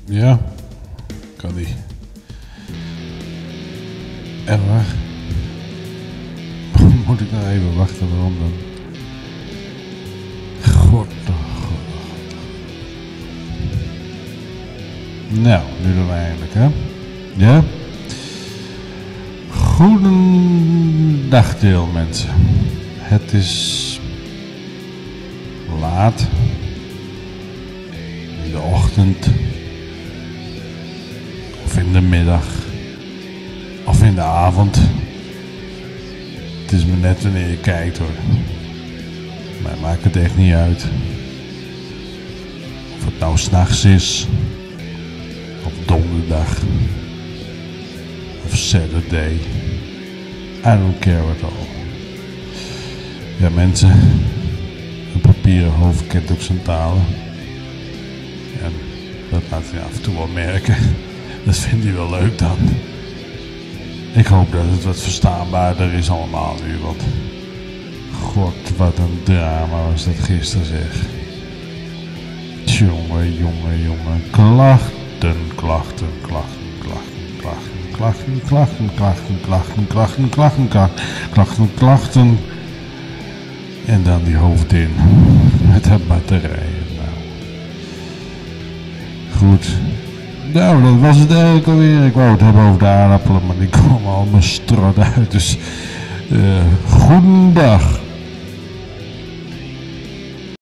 Ja, kan die. En waar? Moet ik nou even wachten, waarom dan? God. Nou, nu dan eindelijk, hè? Ja? Goedendag, deel mensen. Het is laat. In de ochtend. Of in de middag. Of in de avond. Het is me net wanneer je kijkt, hoor. Maar maakt het echt niet uit. Of het nou 's nachts is. Of donderdag. Of Saturday. I don't care at all. Ja, mensen. Een papieren hoofd kent ook zijn talen. En dat laat hij af en toe wel merken. Dat vindt hij wel leuk dan. Ik hoop dat het wat verstaanbaarder is allemaal nu, want god, wat een drama was dat gisteren, zeg. Jongen, jongen, jongen. Klachten, klachten, klachten, klachten, klachten, klachten, klachten, klachten, klachten, klachten, klachten, klachten, klachten. En dan die hoofd in met de batterijen. Nou. Goed. Nou, dat was het eigenlijk alweer. Ik wou het hebben over de aardappelen, maar die komen allemaal strot uit. Dus, goedendag.